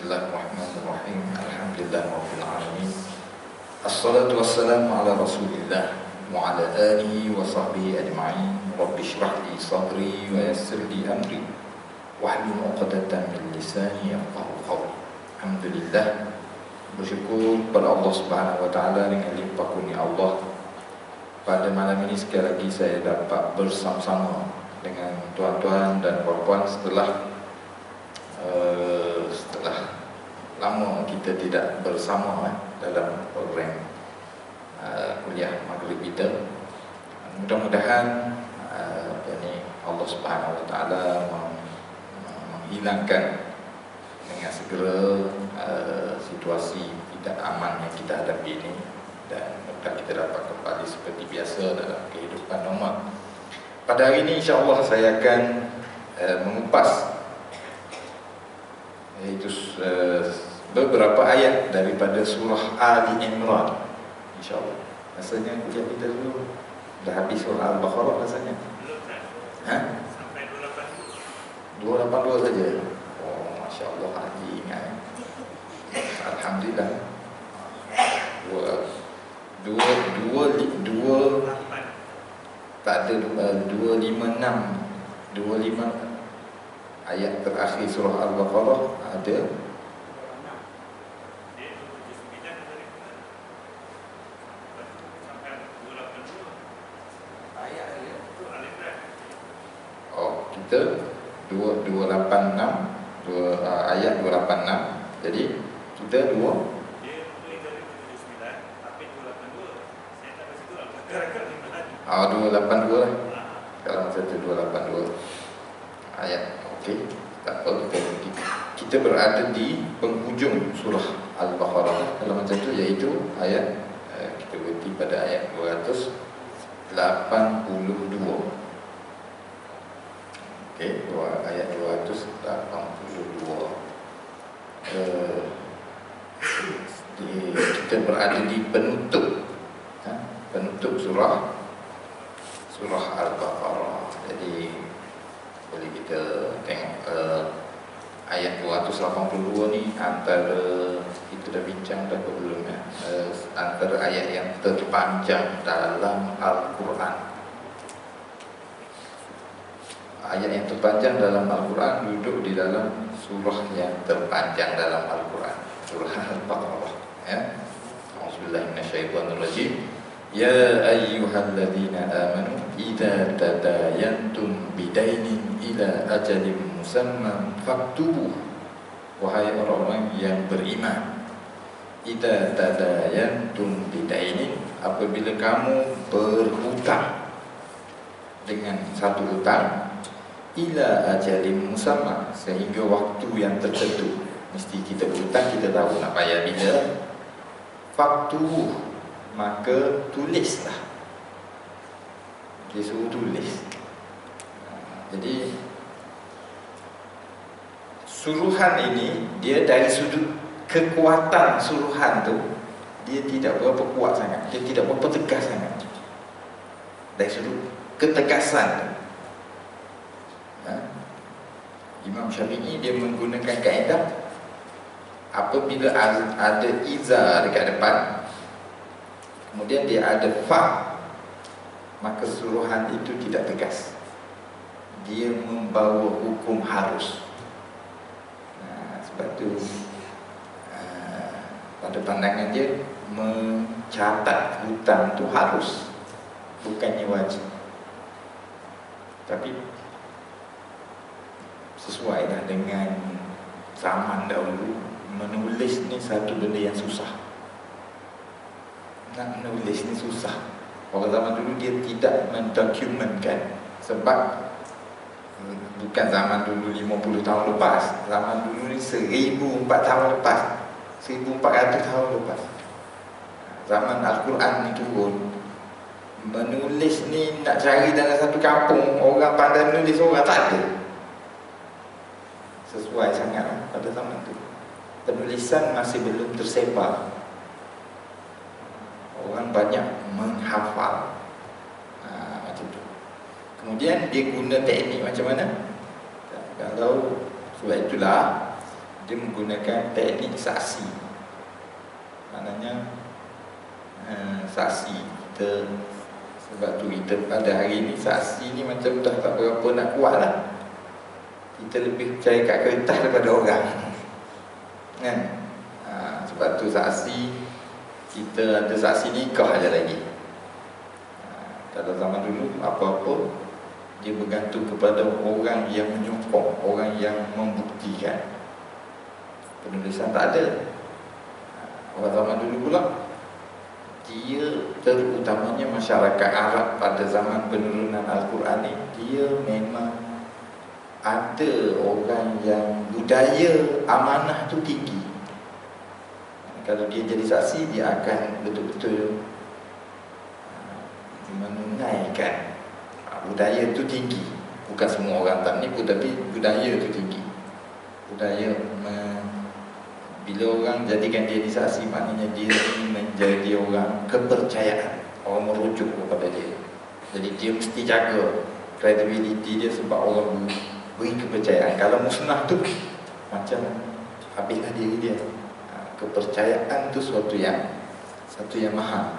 Bismillahirrahmanirrahim. Alhamdulillahirabbil alamin. Assalatu wassalamu ala Rasulillah wa ala alihi wa sahbihi ajma'in. Rabbi shrah li sadri wa yassir li amri wahlul 'uqdatam min lisani yafqahu qawli. Alhamdulillah, bersyukur kepada Allah Subhanahu wa taala dengan limpah kurnia Allah. Pada malam ini sekali lagi saya dapat bersama-sama dengan tuan-tuan dan puan-puan setelah lama kita tidak bersama dalam program kuliah maghrib kita. Mudah-mudahan Allah Subhanahu wa taala menghilangkan dengan segera situasi tidak aman yang kita hadapi ini, dan mudah kita dapat kembali seperti biasa dalam kehidupan normal. Pada hari ini insya-Allah saya akan mengupas iaitu beberapa ayat daripada surah Ali Imran. InsyaAllah. Rasanya kuliah kita dulu dah habis surah Al-Baqarah rasanya. Sampai 282 saja. Oh, masya-Allah, haji ingat. Alhamdulillah. Dua tak ada 25 ayat terakhir surah Al-Baqarah ada. Oh, kita 286 ayat 286. Jadi kita dua Oh, 282 lah. Kalau masa itu 282 ayat. Okey, tak apa, kita berada di penghujung surah Al-Baqarah dalam masa itu, iaitu ayat kita berhenti pada ayat 282. Okey, ayat 282. Kita berada di penutup surah Al-Baqarah. Jadi boleh kita tengok ayat 282 ni antara, kita dah bincang dah belum ya, antara ayat yang terpanjang dalam Al-Quran. Ayat yang terpanjang dalam Al-Quran duduk di dalam surah yang terpanjang dalam Al-Quran, surah Al-Baqarah ya. A'udzubillahi minasyaitonirrajim. Ya ayyuhalladzina amanu idza tadayantum bidainin ila ajalin musamman faktubuh. Wahai orang-orang yang beriman, idza tadayantum bidainin, apabila kamu berhutang dengan satu hutang, ila ajalin musamman, sehingga waktu yang tertentu. Mesti kita berhutang, kita tahu nak bayar bila. Faktubuh, maka tulislah. Dia suruh tulis. Jadi suruhan ini, dia dari sudut kekuatan suruhan tu, dia tidak berapa kuat sangat, dia tidak berapa tegas sangat. Dari sudut ketegasan tu, Imam Syafi'i dia menggunakan kaedah, apabila ada iza dekat depan, kemudian dia ada fa, maka suruhan itu tidak tegas, dia membawa hukum harus. Sebab tu pada pandangan dia, mencatat hutang tu harus, bukannya wajib. Tapi sesuai dah dengan zaman dahulu, menulis ni satu benda yang susah. Nak menulis ni susah. Orang zaman dulu dia tidak mendokumentkan. Sebab bukan zaman dulu 50 tahun lepas, zaman dulu ni 1004 tahun lepas, 1400 tahun lepas, zaman Al-Quran ni turun. Menulis ni nak cari dalam satu kampung orang pandai menulis orang tak ada. Sesuai sangat pada zaman tu. Penulisan masih belum tersebar. Orang banyak menghafal. Macam tu. Kemudian dia guna teknik macam mana? Kalau sebab itulah dia menggunakan teknik saksi. Maknanya saksi kita, sebab tu kita pada hari ni saksi ni macam dah tak berapa nak kuat lah. Kita lebih percaya kat kertas daripada orang kan. Sebab tu saksi, kita ada saksi nikah aja lagi. Kalau zaman dulu apa-apa dia bergantung kepada orang yang menyokong, orang yang membuktikan. Penulisan tak ada. Orang zaman dulu pula, dia terutamanya masyarakat Arab pada zaman penurunan Al-Quran ni, dia memang ada orang yang budaya amanah tu tinggi. Kalau dia jadi saksi, dia akan betul-betul menunaikan budaya tu tinggi. Bukan semua orang tak nipu, tapi budaya tu tinggi. Budaya bila orang jadikan dia disaksi, maknanya dia menjadi orang kepercayaan, orang merujuk kepada dia. Jadi dia mesti jaga credibility dia, sebab orang beri kepercayaan. Kalau musnah tu macam habislah diri dia. Kepercayaan tu satu yang mahal,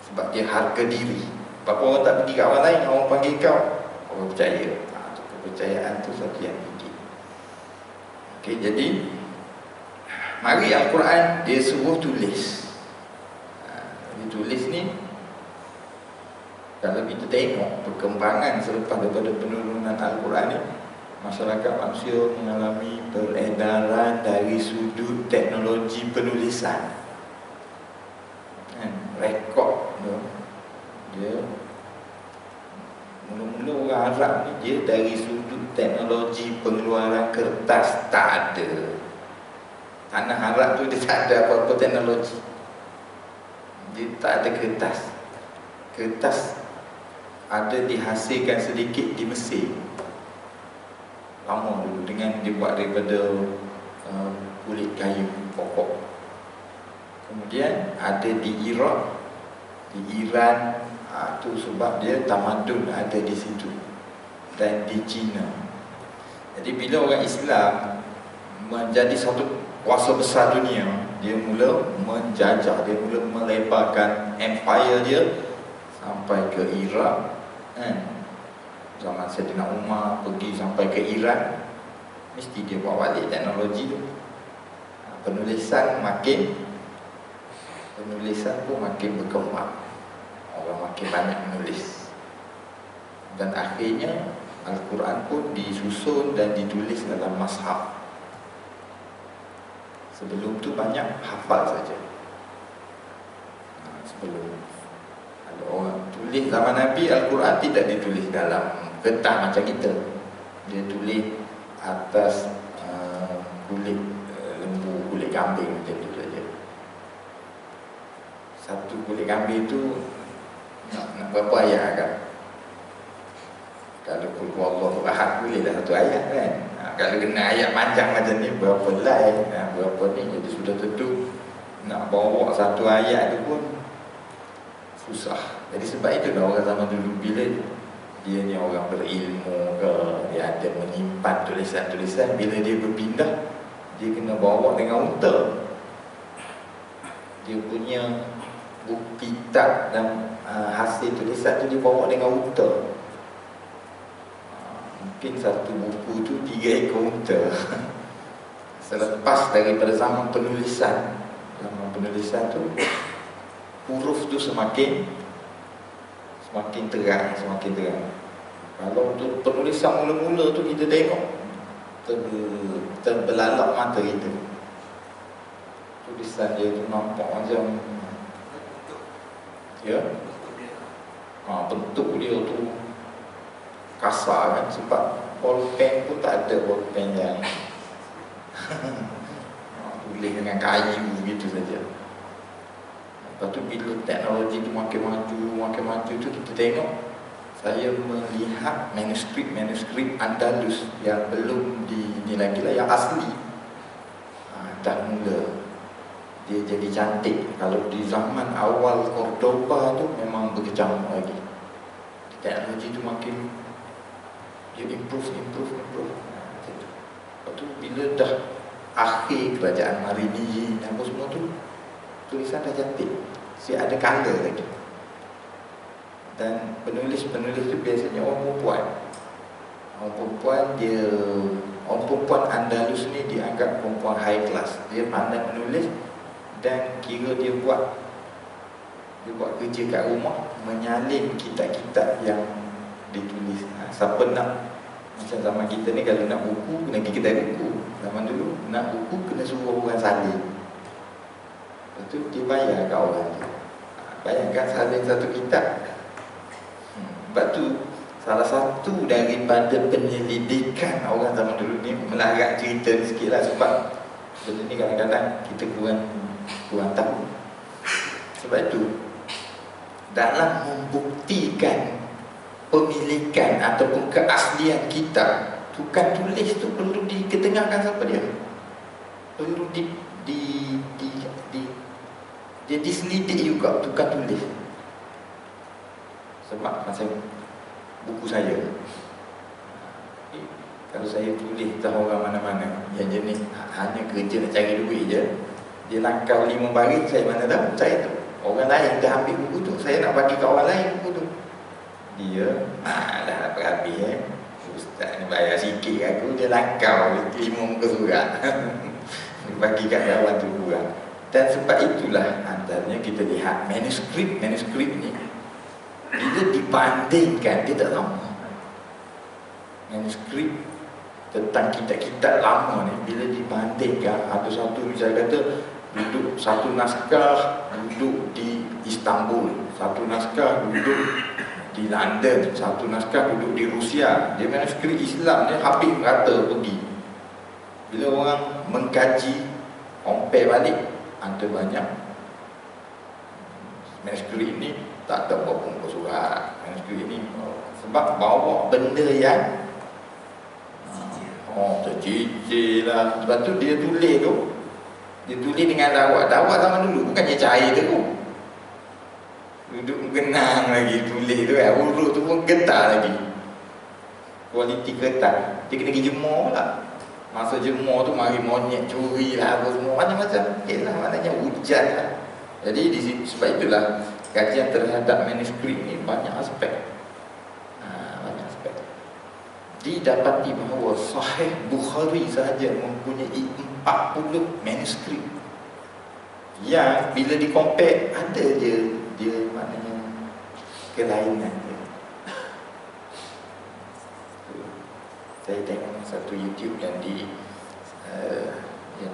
sebab dia harga diri. Berapa orang tak pergi kat orang lain, orang panggil kau, orang percaya. Kepercayaan tu satu yang tinggi. Okey, jadi mari Al-Quran dia suruh tulis. Dia tulis ni, kalau kita tengok perkembangan selepas daripada penurunan Al-Quran ni, masyarakat manusia mengalami peredaran dari sudut teknologi penulisan. Rekod tu, dia mula-mula orang Arab ni, dia dari sudut teknologi pengeluaran kertas tak ada. Tanah Arab tu dia tak ada apa-apa teknologi. Dia tak ada kertas. Kertas ada dihasilkan sedikit di Mesir lama dulu, dengan dibuat daripada kulit kayu pokok. Kemudian ada di Iraq, di Iran, tu sebab dia tamadun ada di situ, dan di China. Jadi bila orang Islam menjadi satu kuasa besar dunia, dia mula menjajah, dia mula melebarkan empire dia sampai ke Iraq kan. Zaman Saidina Umar pergi sampai ke Iran, mesti dia bawa balik teknologi tu. Penulisan pun makin berkembang, orang makin banyak menulis, dan akhirnya Al-Quran pun disusun dan ditulis dalam mashaf. Sebelum tu banyak hafal saja. Sebelum ada orang tulis zaman Nabi, Al-Quran tidak ditulis dalam kertas macam kita. Dia tulis atas kulit lembu, kulit kambing, macam tu saja. Satu kulit kambing tu nak berapa ayat kan? Kalau Qul huwallahu ahad, bolehlah satu ayat kan. Kalau kena ayat panjang macam ni, berapa line, berapa ni, jadi sudah tentu nak bawa satu ayat tu pun susah. Jadi sebab itulah orang zaman dulu, bila dia ni orang berilmu ke, dia ada menyimpan tulisan-tulisan, bila dia berpindah, dia kena bawa dengan unta. Dia punya bukti kitab dan hasil tulisan tu dia bawa dengan unta. Mungkin satu buku tu 3 ekor unta. Selepas daripada zaman penulisan tu, huruf tu semakin terang. Kalau untuk penulisan mula-mula tu kita tengok, terbelalak mata kita. Tulisan dia tu nampak macam, ya, bentuk dia tu kasar kan, sebab bolpen pun tak ada bolpen yang tulis dengan kayu gitu saja. Lepas tu bila teknologi tu makin maju tu, kita tengok, saya melihat manuskrip Andalus yang belum dinilai gila, yang asli, dan mula dia jadi cantik. Kalau di zaman awal Cordoba tu memang berkecamuk lagi. Teknologi tu makin dia improve. Lepas tu bila dah akhir kerajaan Marini, apa semua tu tulisan dah cantik, ada colour lagi. Dan penulis-penulis tu biasanya orang perempuan. Orang perempuan Andalus ni dianggap perempuan high class. Dia pandai menulis dan kira dia buat kerja kat rumah, menyalin kitab-kitab yang ditulis. Siapa nak, macam zaman kita ni kalau nak buku kena pergi kedai buku. Zaman dulu nak buku kena suruh orang salin. Lepas tu dia bayar kat orang tu. Bayangkan salin satu kitab. Sebab tu salah satu daripada penyelidikan orang zaman dulu ni, melarat cerita ni sikit lah, sebab benda ni kadang-kadang kita kurang tahu. Sebab itu dalam membuktikan pemilikan ataupun keaslian kitab, tukang tulis tu perlu diketengahkan siapa dia. Perlu dia diselidik juga tukang tulis. Sebab masa buku saya, kalau saya tulis tahu orang mana-mana yang jenis hanya kerja nak cari duit je, dia langkah 5 baris, saya mana tahu, saya tu orang lain dah ambil buku tu, saya nak bagi kat orang lain buku tu. Dia dah dapat habis ustaz ni bayar sikit aku, dia langkau 5 muka surat bagi kat kawan tu kurang. Dan sebab itulah antaranya kita lihat manuskrip ni bila dibandingkan, dia tak sama. Manuskrip tentang kitab-kitab lama ni bila dibandingkan, ada satu misalnya kata duduk satu naskah duduk di Istanbul, satu naskah duduk di London, satu naskah duduk di Rusia. Dia manuskrip Islam ni habis rata pergi. Bila orang mengkaji, compare balik, ada banyak manuskrip ni tak ada berapa muka surat. Manuskrip ni sebab bawa benda yang tercicir lah. Sebab tu dia tulis dengan dawat zaman dulu, bukannya cair tu, duduk genang lagi tulis tu kan. Huruf tu pun getar lagi, kualiti kertas. Dia kena pergi jemur lah. Masa jemur tu mari monyet curi lah, apa semua macam-macam. Yelah, maknanya hujan lah. Jadi di situ, sebab itulah kajian terhadap manuskrip ni banyak aspek. Banyak aspek. Didapati bahawa Sahih Bukhari sahaja mempunyai 40 manuskrip yang bila di-compare ada je dia maknanya kelainan dia. Saya tengok satu YouTube yang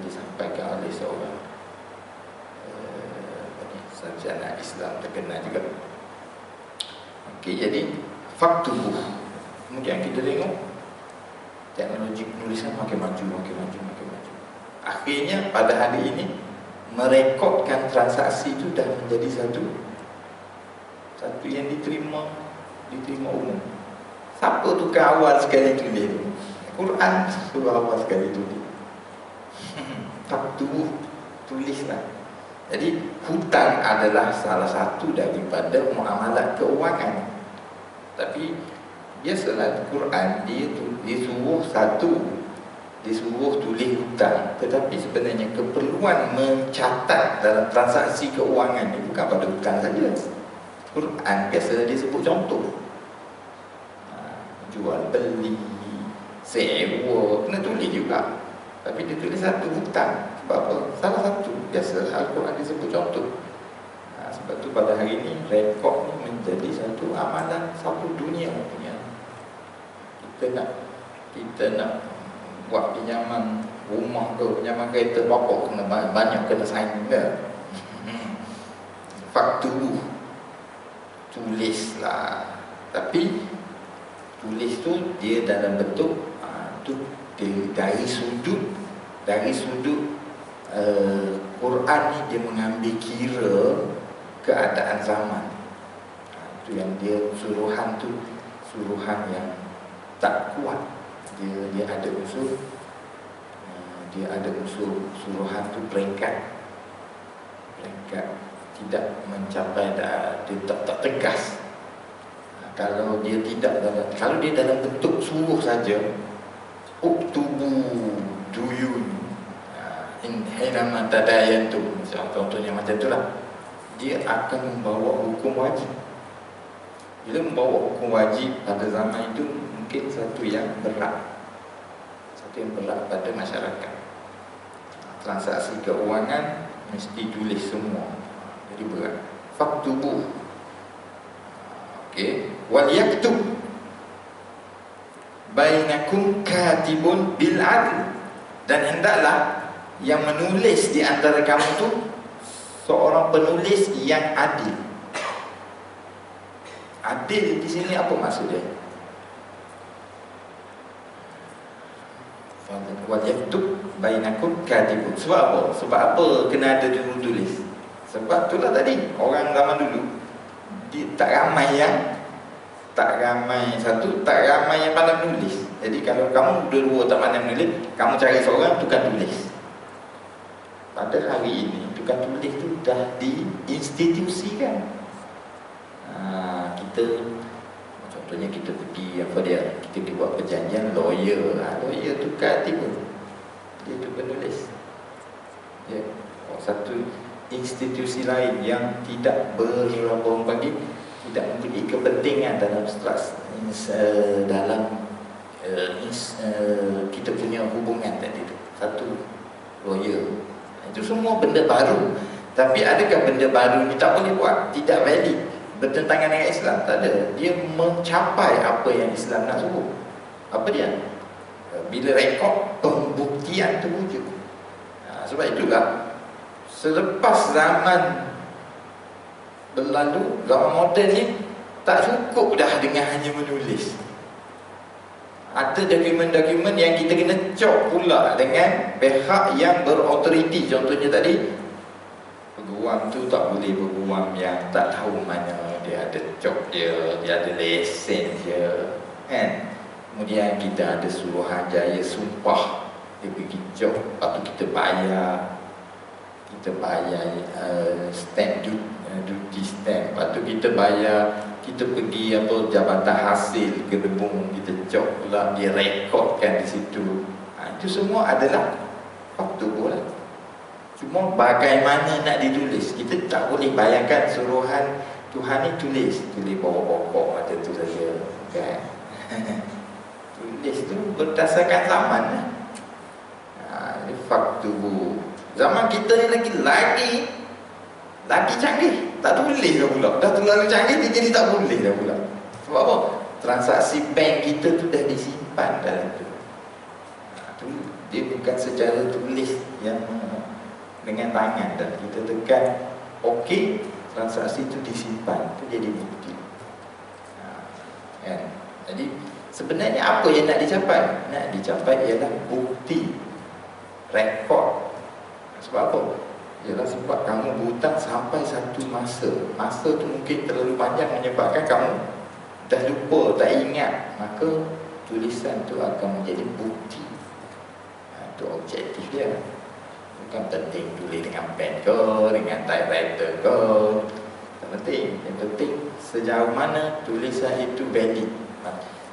disampaikan oleh seorang sarjana Islam terkenal juga. Okey, jadi faktubuh. Kemudian kita tengok teknologi penulisan makin maju. Akhirnya pada hari ini merekodkan transaksi itu dah menjadi satu yang diterima umum. Siapa tukar awal sekali tulis tu? Quran suruh awal sekali tulis. Faktubuh, tulislah. Jadi hutang adalah salah satu daripada muamalat keuangan. Tapi biasalah Quran dia suruh tulis hutang. Tetapi sebenarnya keperluan mencatat dalam transaksi keuangan ni bukan pada hutang saja. Quran biasalah dia sebut contoh, jual beli, sewa, kena tulis juga. Tapi dia tulis satu hutang. Sebab apa? Salah satu biasa Al-Quran disebut contoh. Sebab tu pada hari ini rekod ni menjadi satu amalan satu dunia punya. Kita nak buat pinjaman rumah ke, pinjaman kereta bapak, kena banyak kena sign ke. Faktu tulislah. Tapi tulis tu dia dalam bentuk dari sudut Quran ni dia mengambil kira keadaan zaman. Itu yang dia suruhan yang tak kuat. Dia ada unsur suruhan tu peringkat tidak mencapai, dia tak tegas. Kalau dia dalam bentuk suruh saja, uktubu duyun, Hina tadayantum, contohnya macam itulah. Dia akan membawa hukum wajib. Bila membawa hukum wajib pada zaman itu mungkin satu yang berat pada masyarakat. Transaksi keuangan mesti tulis semua, jadi berat. Faktubuh, okey, wal yaktub bainakum katibun bil adl, dan hendaklah yang menulis di antara kamu tu seorang penulis yang adil. Adil di sini apa maksudnya? Wal yaktub bainakum katibun. Sebab apa? Sebab apa kena ada juru tulis? Sebab itulah tadi orang zaman dulu tak ramai yang pandai menulis. Jadi kalau kamu dua tak pandai menulis, kamu cari seorang tukang tulis. Pada hari ini tukang tulis tu dah diinstitusikan. Kita contohnya kita pergi kita buat perjanjian, lawyer tu katib, dia tu penulis. Satu institusi lain yang tidak tidak mempunyai kepentingan dalam kita punya hubungan tadi tu. Satu lawyer. Itu semua benda baru. Tapi adakah benda baru ni tak boleh buat? Tidak valid, bertentangan dengan Islam? Tak ada. Dia mencapai apa yang Islam nak suruh. Apa dia? Bila rekod pembuktian terwujud. Sebab itulah selepas zaman berlalu, zaman moden ni tak cukup dah dengan hanya menulis. Ada dokumen-dokumen yang kita kena cop pula dengan pihak yang berautoriti. Contohnya tadi, peguam tu tak boleh peguam yang tak tahu mana dia ada cop dia ada lesen dia, kan? Kemudian kita ada Suruhanjaya sumpah, dia pergi cop, lepas tu kita bayar stamp duty stamp, lepas tu kita bayar, kita pergi jabatan hasil ke debung, kita cop pula, dia rekodkan di situ. Itu semua adalah waktu bola. Cuma bagaimana nak ditulis, kita tak boleh bayangkan suruhan Tuhan ni tulis bawah pokok macam tu saja, kan? Tulis tu berdasarkan zaman. Ini faktubu. Zaman kita ni lagi canggih, tak boleh dah pula. Dah terlalu canggih, dia jadi tak boleh dah pula. Sebab apa? Transaksi bank kita tu dah disimpan dalam tu. Dia bukan secara tulis yang dengan tangan, dan kita tekan okey, transaksi itu disimpan, itu jadi bukti. Kan? Jadi sebenarnya apa yang nak dicapai? Nak dicapai ialah bukti, rekod. Sebab apa? Ialah sebab kamu berhutang sampai satu masa tu mungkin terlalu panjang menyebabkan kamu dah lupa, tak ingat, maka tulisan tu akan menjadi bukti. Itu objektif dia. Bukan penting tulis dengan pen ke, dengan typewriter ke, tak penting. Yang penting sejauh mana tulisan itu valid.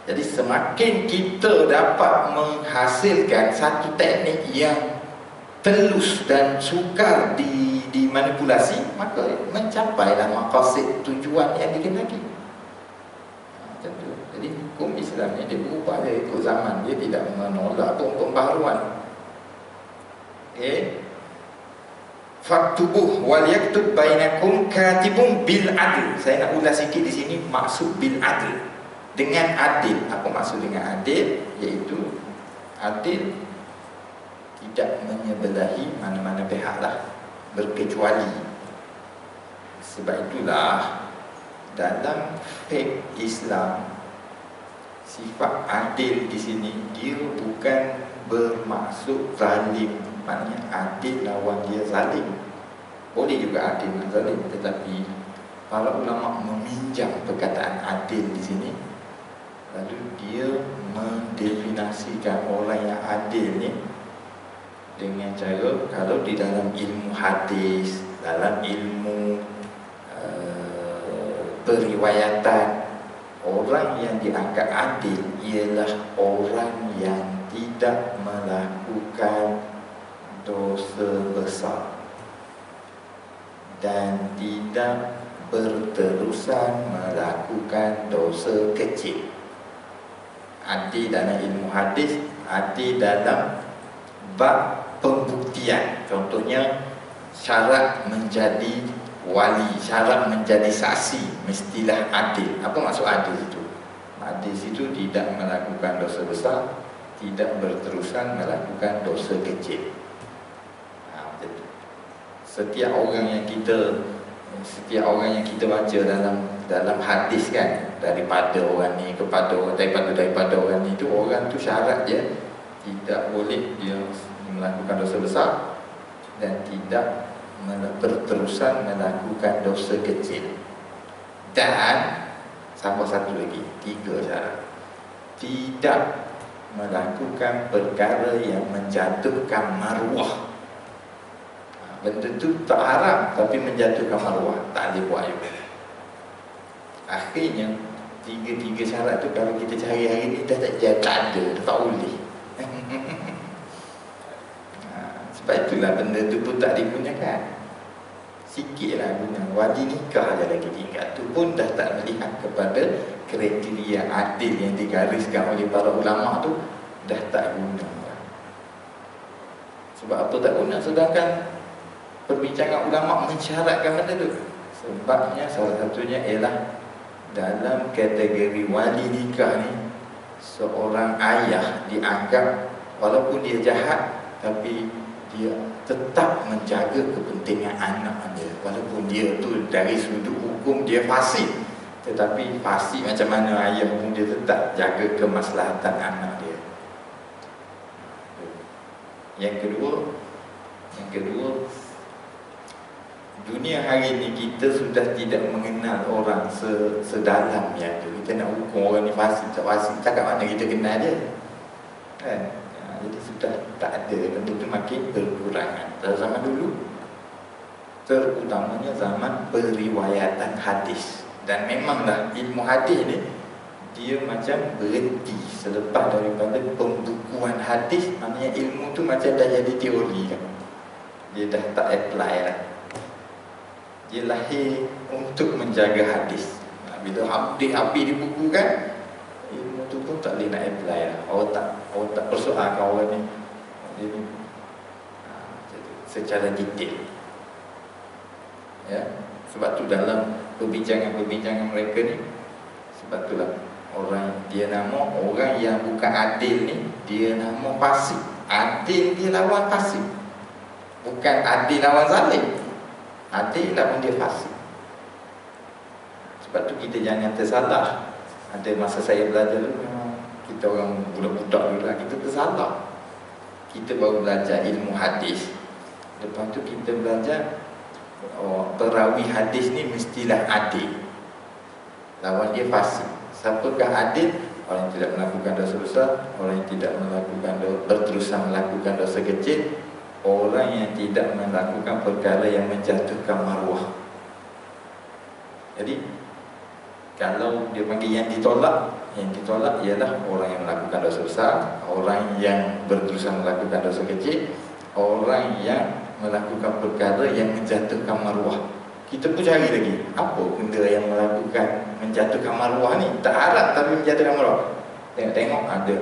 Jadi semakin kita dapat menghasilkan satu teknik yang telus dan sukar dimanipulasi, maka mencapailah maqasid, tujuan yang dikehendaki. Macam tu. Jadi hukum Islam ni dia berubah, dia ikut zaman, dia tidak menolak pembaharuan. Okey. Faktubuh wal yaktub bainakum katibun bil adl. Saya nak ulas sikit di sini maksud bil adl. Dengan adil. Apa maksud dengan adil? Iaitu adil tidak menyebelahi mana-mana pihak lah, berkecuali. Sebab itulah dalam fiqh Islam, sifat adil di sini dia bukan bermaksud zalim. Maknanya adil lawan dia zalim. Boleh juga adil dan zalim, tetapi para ulama meminjam perkataan adil di sini, lalu dia mendefinisikan orang yang adil ni dengan cara, kalau di dalam ilmu hadis, dalam ilmu periwayatan, orang yang dianggap adil ialah orang yang tidak melakukan dosa besar dan tidak berterusan melakukan dosa kecil. Arti dalam ilmu hadis, arti dalam bab pembuktian. Contohnya syarat menjadi wali, syarat menjadi saksi mestilah adil. Apa maksud adil itu? Adil itu tidak melakukan dosa besar, tidak berterusan melakukan dosa kecil. Setiap orang yang kita baca dalam hadis kan, daripada orang ni kepada orang, daripada orang ni, itu orang tu syarat dia tidak boleh dia melakukan dosa besar dan tidak berterusan melakukan dosa kecil. Dan sama satu lagi, 3 syarat. Tidak melakukan perkara yang menjatuhkan maruah. Benda tu tak haram tapi menjatuhkan maruah, tak boleh buat juga. Akhirnya 3 syarat tu kalau kita cari hari ni dah tak ada, tak boleh. Sebab itulah benda tu pun tak digunakan. Sikitlah guna. Wali nikah je lagi tinggal, tu pun dah tak melihat kepada kriteria adil yang digariskan oleh para ulama tu, dah tak guna. Sebab apa tak guna? Sedangkan perbincangan ulama mensyaratkan benda tu. Sebabnya salah satunya ialah dalam kategori wali nikah ni, seorang ayah dianggap walaupun dia jahat tapi dia tetap menjaga kepentingan anak dia. Walaupun dia tu dari sudut hukum dia fasik, tetapi fasik macam mana ayah pun dia tetap jaga kemaslahatan anak dia. Yang kedua, dunia hari ni kita sudah tidak mengenal orang sedalam yang tu. Kita nak hukum orang ni fasik tak fasik, cakap mana kita kenal dia kan? Jadi sudah tak ada, benda tu makin berkurangan. Pada zaman dulu, terutamanya zaman periwayatan hadis. Dan memanglah ilmu hadis ni dia macam berhenti selepas daripada pembukuan hadis. Maknanya ilmu tu macam dah jadi teori kan? Dia dah tak apply lah. Dia lahir untuk menjaga hadis. Bila habis dibukukan, ilmu tu pun tak boleh nak apply lah. Orang tak persoalkan orang ni secara detail. Ya, sebab tu dalam perbincangan mereka ni, sebab itulah orang yang bukan adil ni, dia nama fasik. Adil dia lawan fasik, bukan adil lawan zalim. Adil lawan dia fasik. Sebab tu kita jangan tersalah. Ada masa saya belajar dulu, kita orang budak-budak dulu lah, kita tersalah. Kita baru belajar ilmu hadis, lepas tu kita belajar perawi hadis ni mestilah adil, lawan dia fasik. Siapakah adil? Orang yang tidak melakukan dosa besar, orang yang tidak berterusan melakukan dosa kecil, orang yang tidak melakukan perkara yang menjatuhkan maruah. Jadi kalau dia panggil yang ditolak ialah orang yang melakukan dosa besar, orang yang berterusan melakukan dosa kecil, orang yang melakukan perkara yang menjatuhkan maruah. Kita pun cari lagi, apa benda yang melakukan menjatuhkan maruah ni? Tak harap tapi menjatuhkan maruah. Tengok ada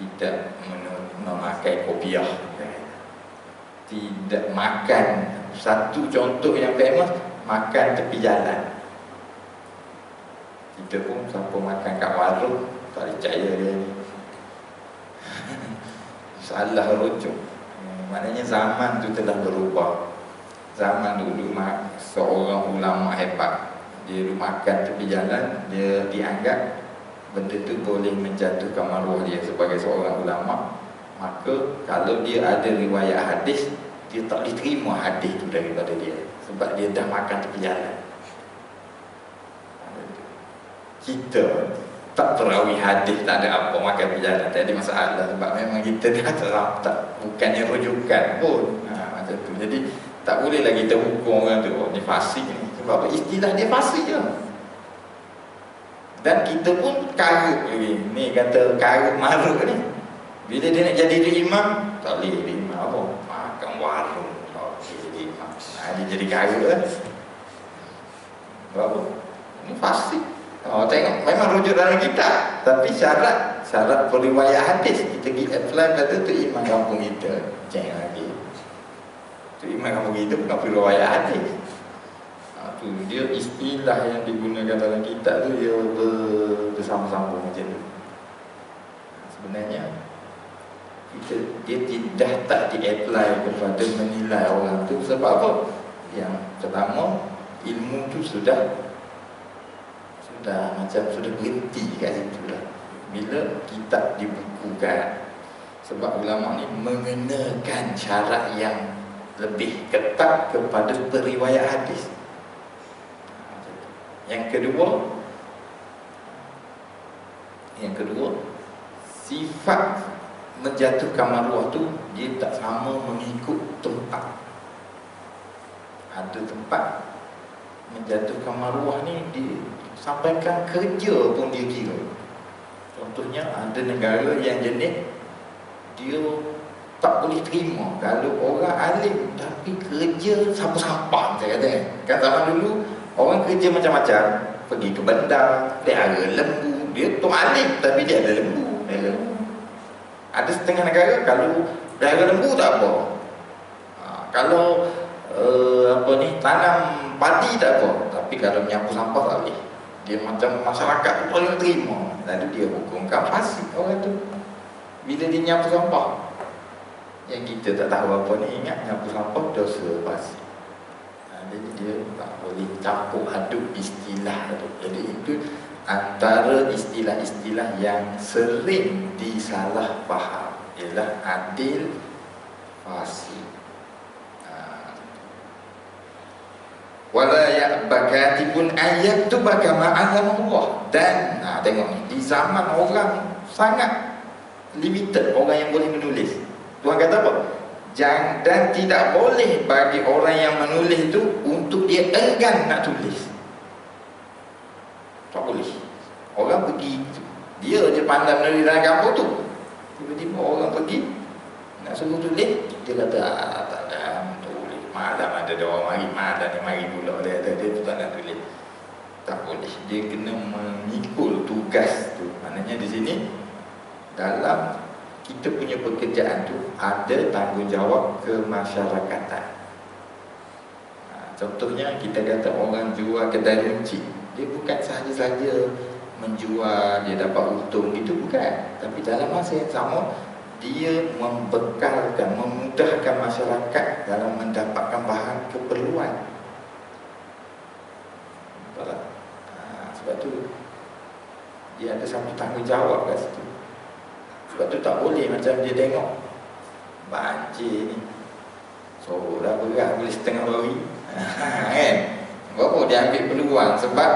tidak memakai kopiah, tidak makan. Satu contoh yang famous, makan tepi jalan. Kita pun siapa makan kat warung tak percaya dia ni. Salah rujuk. Maknanya zaman tu telah berubah. Zaman dulu seorang ulama hebat, dia makan tepi jalan, dia dianggap benda tu boleh menjatuhkan maruah dia sebagai seorang ulama. Maka kalau dia ada riwayat hadis, dia tak diterima hadis tu daripada dia, sebab dia dah makan tepi jalan. Kita tak perawi hadis, tak ada apa makan tepi jalan, tak ada masalah, sebab memang kita dah tak bukannya rujukan pun. Macam tu. Jadi tak bolehlah kita hukum orang tu, oh, ni fasik ni. Sebab apa? Istilah dia fasik je. Dan kita pun karut lagi. Ni kata karut marut ni. Bila dia nak jadi imam, tak boleh jadi imam apa? Makan warung. iman. Dia jadi kaya kan. Berapa? Ini fasik. Tengok, memang rujuk dalam kitab, tapi syarat periwayat hadis kita pergi apply kata tu imam kampung kita. Jangan lagi. Tu imam kampung kita bukan periwayat hadis. Tu dia istilah yang digunakan dalam kitab tu dia bersama-sama macam tu. Sebenarnya dia tidak tak di-apply kepada menilai orang tu sebab apa? Yang pertama, ilmu tu sudah berhenti kat situ lah. Bila kitab dibukukan, sebab ulama ni mengenakan syarat yang lebih ketat kepada periwayat hadis. Yang kedua, sifat menjatuhkan maruah tu dia tak sama mengikut tempat. Ada tempat menjatuhkan maruah ni disampaikan kerja pun dia kira. Contohnya ada negara yang jenis dia tak boleh terima kalau orang alim tapi kerja sampah-sampah, saya kata kan zaman dulu orang kerja macam-macam, pergi ke bandar, pelihara lembu, dia tu alim tapi dia ada lembu. Ada setengah negara kalau pelihara lembu tak apa, kalau tanam padi tak apa, tapi kalau menyapu sampah tak boleh. Dia macam masyarakat tu paling terima. Lalu dia hukumkan fasik orang tu bila dia nyapu sampah. Yang kita tak tahu apa ni, ingat nyapu sampah dosa fasik. Jadi dia tak boleh campur aduk istilah tu. Jadi itu antara istilah-istilah yang sering disalah faham ialah adil, fasik. Wala ya'bakatibun ayyatuba kama Allah. Dan tengok ni, di zaman orang sangat limited orang yang boleh menulis. Tuhan kata apa? Dan tidak boleh bagi orang yang menulis itu untuk dia enggan nak tulis. Tak boleh. Orang pergi, dia je pandai menulis dalam kampung tu, tiba-tiba orang pergi nak suruh tulis, dia kata tak ada tulis. Malam ada orang mari pula dia tu tak nak tulis. Tak boleh. Dia kena mengikul tugas tu. Maknanya di sini dalam kita punya pekerjaan tu ada tanggungjawab kemasyarakatan. Contohnya kita kata orang jual kedai runcit, dia bukan sahaja-sahaja menjual dia dapat untung, itu bukan. Tapi dalam masa yang sama dia membekalkan, memudahkan masyarakat dalam mendapatkan bahan keperluan. Sebab tu dia ada satu tanggungjawab kat situ. Sebab tu tak boleh macam dia tengok banjir ni, so dah berat boleh setengah lori kan? Berapa dia ambil peluang sebab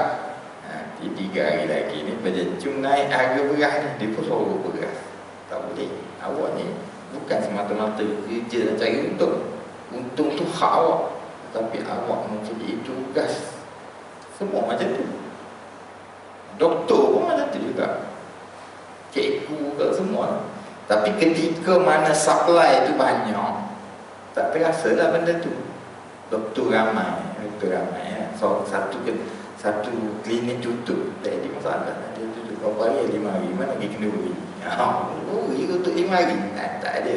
3 hari lagi ni berjejung naik harga beras ni, dia pun suruh beras. Tak boleh. Awak ni bukan semata-mata kerja dan cari untung. Untung tu hak awak, tapi awak mempunyai tugas. Semua macam tu. Doktor pun macam tu juga, cikgu ke semua. Tapi ketika mana supply tu banyak, tak terasa lah benda tu. Doktor ramai ya. So satu klinik tutup, tak ada masalah. Dia tutup berapa hari, 5 hari, mana lagi kena beri. Beri untuk 5 hari, tak ada.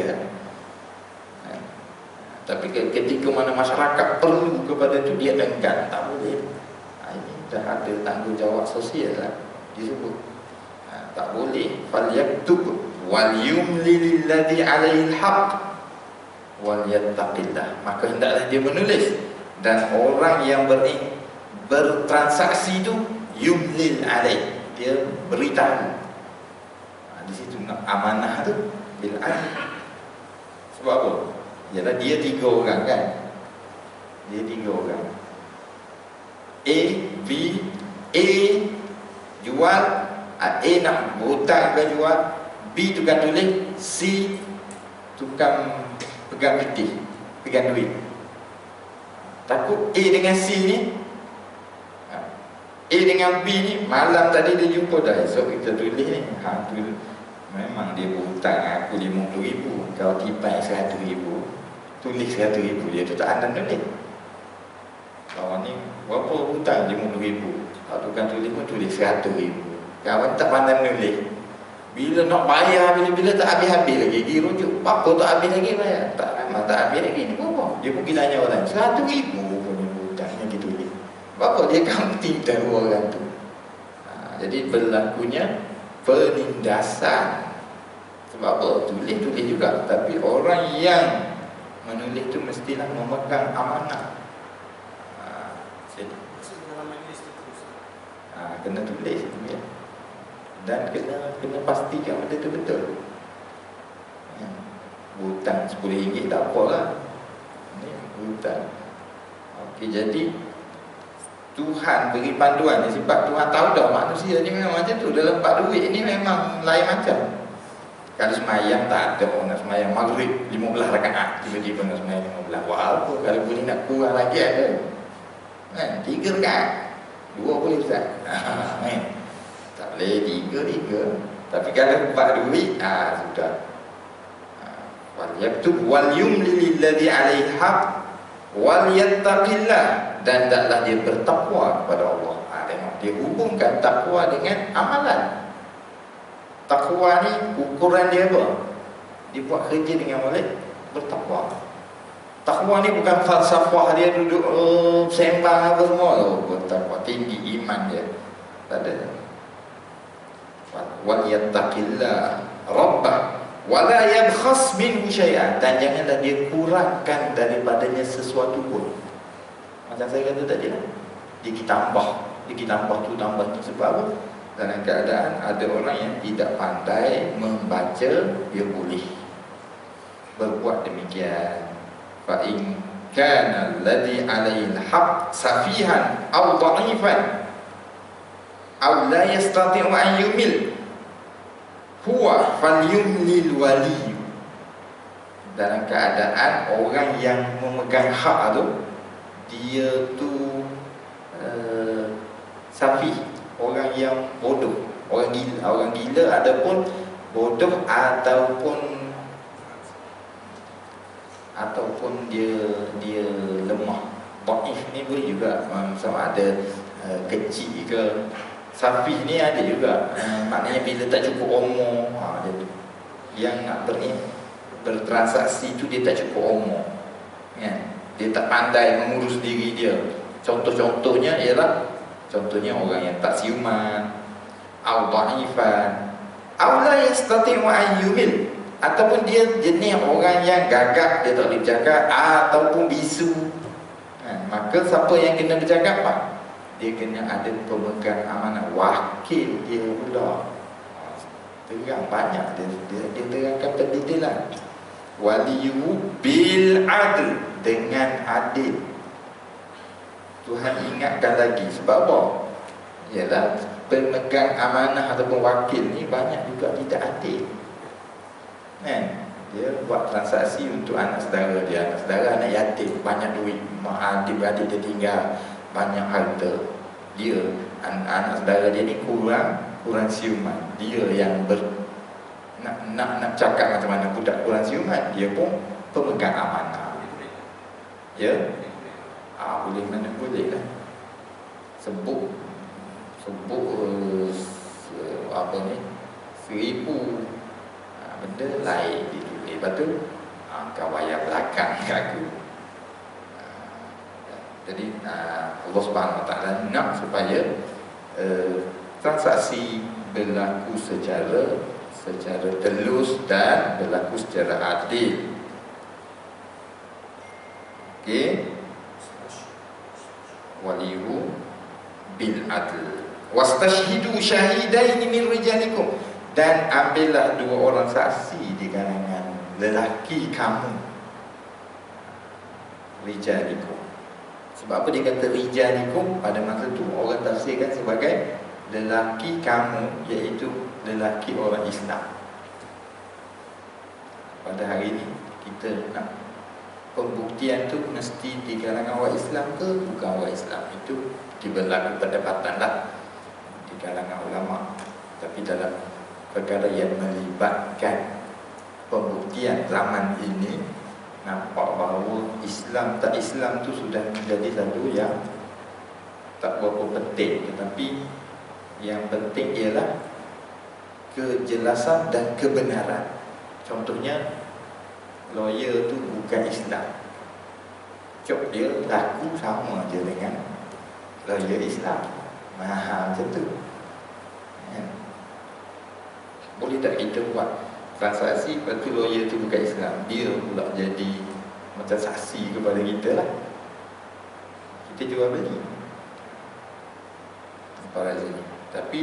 Tapi ketika mana masyarakat perlu kepada tu, dia enggan, tak boleh. Ini dah ada tanggungjawab sosial lah disebut. Tak boleh. Falyaktub wal yumlil ladzi 'alaihil haqq wal yattaqillah. Maka hendaklah dia menulis, dan orang yang bertransaksi tu yumlil alaih, dia beritahu. Di situ amanah tu bil adl. Sebab apa? Ialah dia 3 orang kan. Dia 3 orang. A, B, A jual, A nak berhutang ke jual, B tukang tulis, C tukang pegang peti, pegang duit. Takut A dengan C ni, A dengan B ni malam tadi dia jumpa dah, esok kita tulis ni, tu memang dia berhutang aku 50,000, kau tipai 100,000, tulis 100,000, dia tu tak ada nulis. Kawan ni berapa hutang 50,000, tukang tulis pun tulis 100,000. Kawan tak pandai nulis, bila nak bayar, bila-bila tak habis-habis lagi, pergi rujuk, apa tak habis lagi bayar, tak, memang tak habis lagi ni berapa. Dia pun pergi tanya orang, 100,000 punya hutangnya dia tulis. Berapa dia counting tahu orang tu. Jadi berlakunya penindasan. Sebab apa? Tulis juga, tapi orang yang menulis tu mestilah memegang amanah. Kena tulis ya. Dan kena pastikan benda tu betul. Hutang RM10 tak apalah, ni hutang. Okey, jadi Tuhan beri panduan ni sebab Tuhan tahu dah manusia ni memang macam tu. Dalam bab duit ni memang lain macam. Kalau semayang tak ada orang nak semayang maghrib 15 rakaat, tiba-tiba nak semayang 15. Wah, apa kalau boleh nak kurang lagi ada. 3 rakaat, 2 boleh Ustaz. Tak boleh 3. Tapi kalau bab duit, sudah. Wal yaktub wal yumli lilladhi alaihi haq wal yattaqillah, dan taklah dia bertakwa kepada Allah. Tengok, dia hubungkan takwa dengan amalan. Takwa ni ukuran dia apa? Dia buat kerja dengan molek bertakwa. Takwa ni bukan falsafah dia duduk sembang apa semua. Bertakwa tinggi iman dia. Tak ada. Wal yattaqillah rabbah wala yabkhas minhu syai'an, dan janganlah dia kurangkan daripadanya sesuatu pun. Macam saya kata tadi lah, dia tambah tu tambah tu. Sebab apa? Dalam keadaan ada orang yang tidak pandai membaca, dia boleh berbuat demikian. Fa in kana alladhi 'alaihi al-haq safihan aw dha'ifan aw la yastati'u an yumil huwa falyumlil wali. Dalam keadaan orang yang memegang hak tu, dia tu safih, orang yang bodoh, orang gila ataupun bodoh ataupun dia lemah. Dhaif ni boleh juga sama ada kecil ke. Safih ni ada juga, maknanya bila tak cukup umur, dia tu yang nak bertransaksi tu dia tak cukup umur, kan? Dia tak pandai mengurus diri dia. Contohnya ialah orang yang tak siuman, au dhaifan, au la yastati'u an yumil, ataupun dia jenis orang yang gagap, dia tak boleh bercakap, ataupun bisu. Maka siapa yang kena bercakap, Pak? Dia kena ada pemegang amanah, wakil dia pula. Terang banyak dia terangkan pendetailan. Waliyu bil adl, dengan adil. Tuhan ingatkan lagi, sebab apa? Ialah pemegang amanah ataupun wakil ni banyak juga tidak adil. Dia buat transaksi untuk anak saudara dia, anak yatim, banyak duit, adik-beradik dia tinggal, banyak harta. Dia anak saudara dia ni kurang siuman. Dia yang nak cakap macam mana budak kurang siuman, dia pun pemegang amanah. Ya, boleh mana boleh lah. Sebut apa ni 1,000 benda lain ditulis. Lepas tu kau bayar belakang kat aku. Jadi Allah Subhanahu Wa Taala nak supaya transaksi berlaku secara telus dan berlaku secara adil. Okey. Waliyu bil adl wastashhidu syahidaini min rijalikum, dan ambillah 2 orang saksi di kalangan lelaki kamu. Rijalikum. Sebab apa dia kata rijalikum? Pada masa tu orang tafsirkan sebagai lelaki kamu, iaitu lelaki orang Islam. Pada hari ini kita nak pembuktian tu mesti di kalangan orang Islam ke bukan orang Islam, itu berlaku perdebatan lah di kalangan ulama. Tapi dalam perkara yang melibatkan pembuktian zaman ini, nampak bahawa Islam tak Islam tu sudah menjadi satu yang tak berapa penting. Tetapi yang penting ialah kejelasan dan kebenaran. Contohnya, lawyer tu bukan Islam, job dia laku sama je dengan lawyer Islam. Macam tu. Boleh tak kita buat transaksi, lepas tu lawyer tu bukan Islam, dia pula jadi macam saksi kepada kita lah. Kita jual beli para sini. Tapi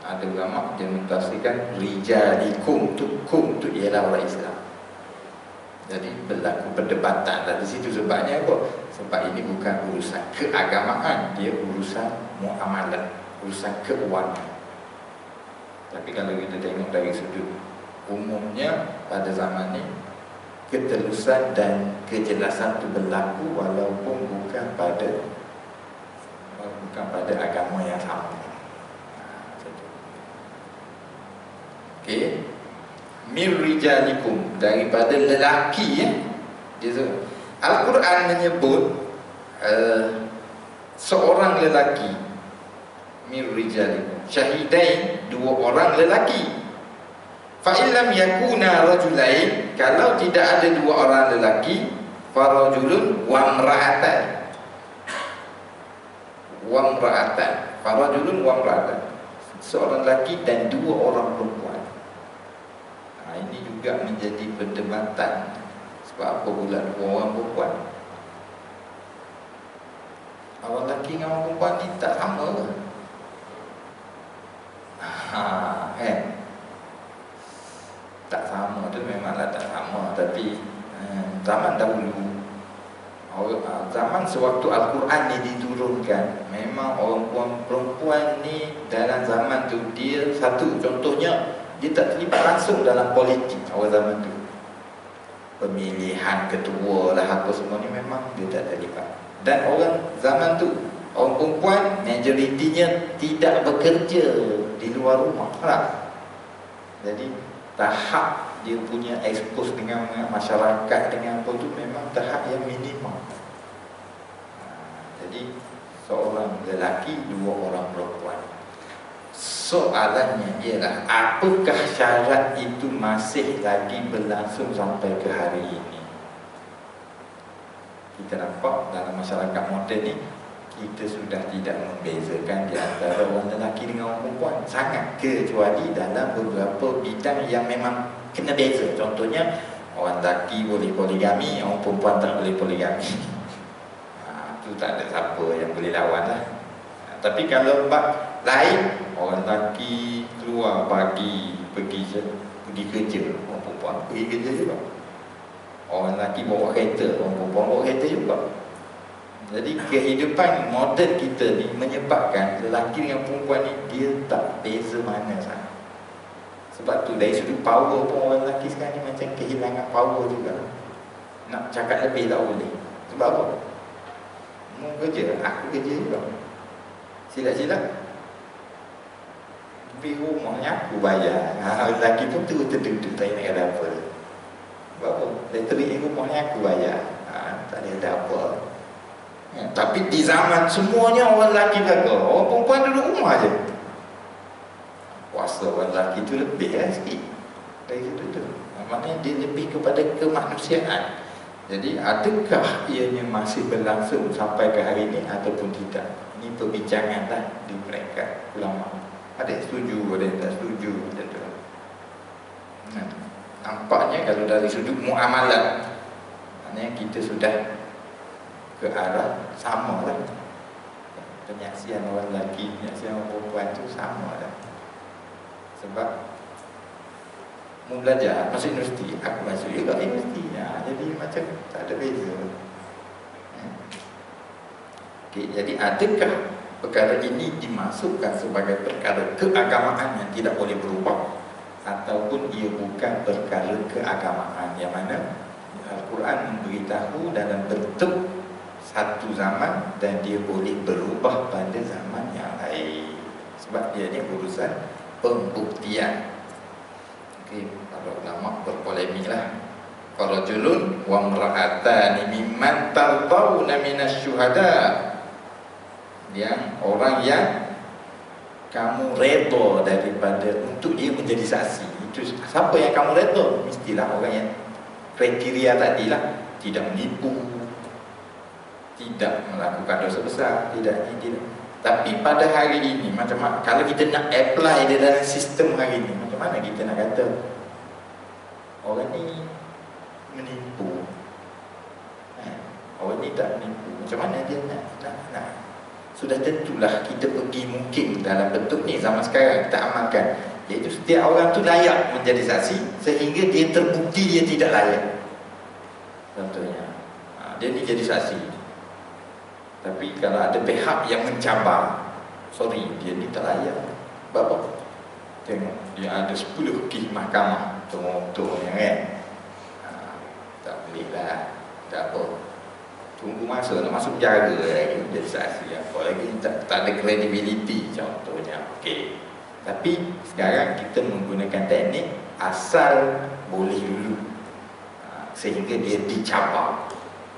ada ulama yang mentafsirkan rijalikum tu, kum tu ialah orang Islam. Jadi berlaku perdebatan dari situ. Sebabnya apa? Sebab ini bukan urusan keagamaan, dia urusan muamalah, urusan keuangan. Tapi kalau kita tengok dari sudut umumnya pada zaman ini, ketelusan dan kejelasan itu berlaku walaupun bukan pada agama yang sama. Okey, mir rijalikum, daripada lelaki ya. Al-Quran menyebut seorang lelaki, mir rijalikum, syahidain, dua orang lelaki. Fa illam yakuna rajulain, kalau tidak ada dua orang lelaki, farajulun wa imra'atan. Wa imra'atan, farajulun wa imra'atan, seorang lelaki dan dua orang perempuan. Ini juga menjadi perdebatan. Sebab apa pula dua orang perempuan? Orang lelaki dengan orang perempuan ni tak sama ke? Tak sama tu memanglah tak sama. Tapi zaman dahulu, zaman sewaktu Al-Quran ni diturunkan, memang orang perempuan ni dalam zaman tu, dia satu, contohnya dia tak terlibat langsung dalam politik awal zaman tu. Pemilihan ketua lah apa semua ni memang dia tak terlibat. Dan orang zaman tu, orang perempuan majoritinya tidak bekerja di luar rumah lah. Jadi tahap dia punya expose dengan masyarakat, dengan apa tu memang tahap yang minimum. Jadi seorang lelaki, dua orang perempuan. Soalannya ialah, apakah syarat itu masih lagi berlangsung sampai ke hari ini? Kita nampak dalam masyarakat moden ni, kita sudah tidak membezakan di antara orang lelaki dengan orang perempuan sangat, kecuali dalam beberapa bidang yang memang kena beza. Contohnya, orang lelaki boleh poligami, orang perempuan tak boleh poligami. Itu tak ada siapa yang boleh lawan lah. Tapi kalau bab lain, orang lelaki keluar pagi pergi kerja, orang perempuan pergi kerja juga. Orang lelaki bawa kereta, orang perempuan bawa kereta juga. Jadi kehidupan moden kita ni menyebabkan lelaki dengan perempuan ni dia tak beza mana sangat. Sebab tu dari sudut power pun orang lelaki sekarang ni macam kehilangan power juga. Nak cakap lebih tak boleh. Sebab apa? Mu kerja, aku kerja juga. Silap-silap bil rumahnya aku bayar. Lelaki pun tu tentu tak nak ada apa. Sebab apa? Elektrik rumahnya aku bayar. Tak ada apa. Tapi di zaman semuanya orang lelaki jaga, orang perempuan duduk rumah je. Kuasa orang lelaki tu lebih sikit dari situ tu. Maknanya dia lebih kepada kemanusiaan. Jadi adakah ianya masih berlangsung sampai ke hari ini ataupun tidak? Ini perbincangan lah di mereka ulama. Ada yang setuju, ada yang tak setuju, macam tu. Nampaknya kalau dari sudut muamalat, maknanya kita sudah ke arah sama lah. Penyaksian orang lelaki, penyaksian orang perempuan tu sama lah. Sebab mu belajar masuk universiti, aku masuk juga universiti ya, jadi macam tak ada beza. Okay, jadi adakah perkara ini dimasukkan sebagai perkara keagamaan yang tidak boleh berubah, ataupun ia bukan perkara keagamaan yang mana Al-Quran memberitahu dalam bentuk satu zaman dan dia boleh berubah pada zaman yang lain. Sebab dia ni urusan pembuktian. Okey, para ulama berpolemik lah Farajulun wa imra'atani mimman tardawna minasyuhada, yang orang yang kamu redha daripada untuk dia menjadi saksi. Itu siapa yang kamu redha? Mestilah orang yang kriteria tadilah, tidak menipu, tidak melakukan dosa besar, tidak. Tapi pada hari ini, macam mana kalau kita nak apply dia dalam sistem hari ini, macam mana kita nak kata orang ni menipu, orang ni tak menipu? Macam mana dia nak. Sudah tentulah kita pergi mungkin dalam bentuk ni zaman sekarang kita amalkan, iaitu setiap orang tu layak menjadi saksi sehingga dia terbukti dia tidak layak. Contohnya dia ni jadi saksi, tapi kalau ada pihak yang mencabar, sorry, dia ni tak layak. Bapak tengok dia ada 10 kes mahkamah contohnya kan, tak boleh lah, tak apa, tunggu masa nak masuk penjara lagi jadi saksi, apa lagi tak ada credibility contohnya. Okey, tapi sekarang kita menggunakan teknik asal boleh dulu, sehingga dia dicabar.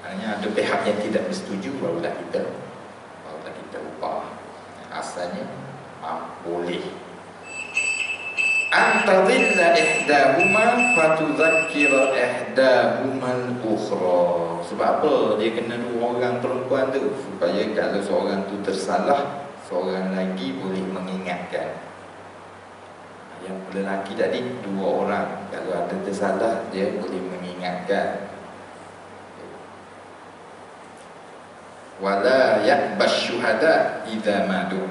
Hanya ada pihak yang tidak bersetuju, barulah kita ubah. Asalnya boleh. Antadilla ihdahuma fatudzakkira ihdahuma al-ukhra. Sebab apa dia kena dua orang perempuan tu? Supaya kalau seorang tu tersalah, seorang lagi boleh mengingatkan. Yang lelaki tadi dua orang, kalau ada tersalah dia boleh mengingatkan. Wala ya'basyuhada idza madu,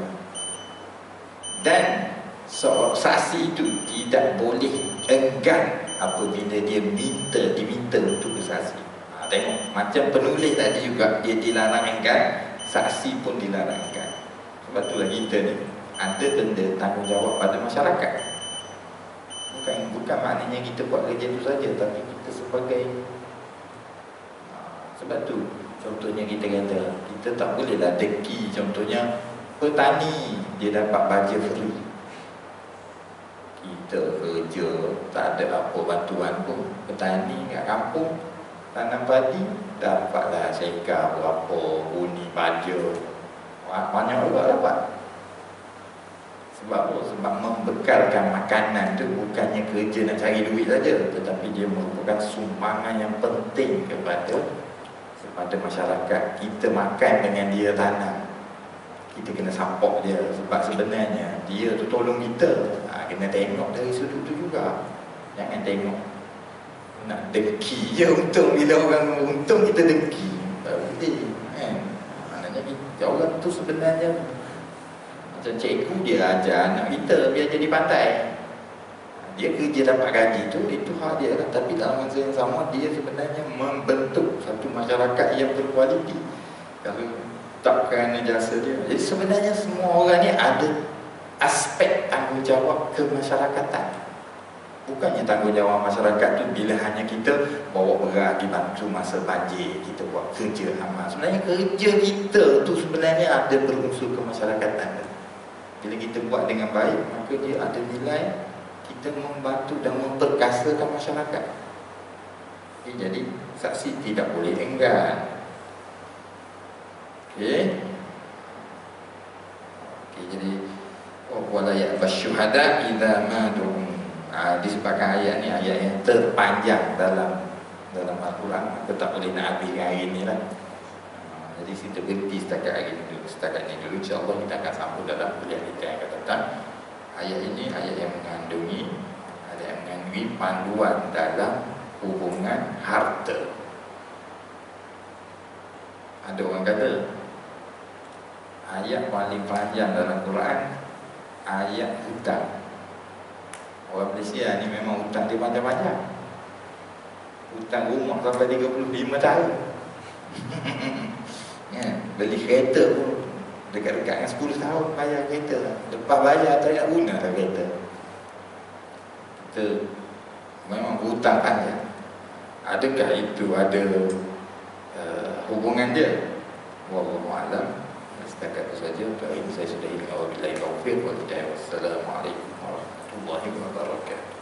dan saksi itu tidak boleh enggan apabila dia diminta untuk bersaksi. Tengok, macam penulis tadi juga dia dilarang enggan, saksi pun dilarang enggan. Sebab itulah kita ni ada benda tanggungjawab pada masyarakat. Bukan maknanya kita buat kerja itu saja, tapi kita sebagai sebab tu contohnya kita kata kita tak bolehlah deki. Contohnya petani dia dapat baja free, kita kerja tak ada apa bantuan pun. Petani kat kampung tanam padi dapatlah seka berapa bunyi baja, banyak juga dapat. Sebab apa? Sebab membekalkan makanan tu bukannya kerja nak cari duit saja, tetapi dia merupakan sumbangan yang penting kepada masyarakat. Kita makan dengan dia tanam, kita kena support dia, sebab sebenarnya dia tu tolong kita. Kena tengok dari sudut tu juga. Jangan tengok nak dengki je untung. Bila orang untung kita dengki, tak boleh kan? Maknanya kita orang tu sebenarnya macam cikgu, dia ajar anak kita biar jadi pandai. Dia kerja dapat gaji tu, itu hak dia lah. Tapi dalam masa yang sama dia sebenarnya membentuk satu masyarakat yang berkualiti. Kalau tak kerana jasa dia. Jadi sebenarnya semua orang ni ada aspek tanggungjawab kemasyarakatan. Bukannya tanggungjawab masyarakat tu bila hanya kita bawa beras dibantu masa banjir, kita buat kerja amal. Sebenarnya kerja kita tu sebenarnya ada berunsur kemasyarakatan. Bila kita buat dengan baik, maka dia ada nilai kita membantu dan memperkasakan masyarakat. Jadi saksi tidak boleh enggan. Okey, jadi wala ya'basyuhada idza madu. Disebabkan ayat ni ayat yang terpanjang dalam Al-Quran, kita tak boleh nak habis hari ni lah. Jadi kita berhenti setakat ni dulu. InsyaAllah kita akan sambung dalam kuliah kita yang akan datang. Ayat ini ayat yang mengandungi panduan dalam hubungan harta. Ada orang kata ayat paling panjang dalam Quran ayat hutang. Orang Malaysia ni memang hutang dia panjang-panjang. Hutang rumah sampai 35 tahun. Ya, beli kereta pun dekat-dekat dengan 10 tahun bayar kereta. Lepas bayar tak nak guna dah kereta. Kita memang hutang panjang. Adakah itu ada hubungan dia? Wallahu a'lam. Setakat itu saja untuk hari ini saya sudah ingin wabillahi taufiq wal hidayah. Wassalamualaikum warahmatullahi wabarakatuh.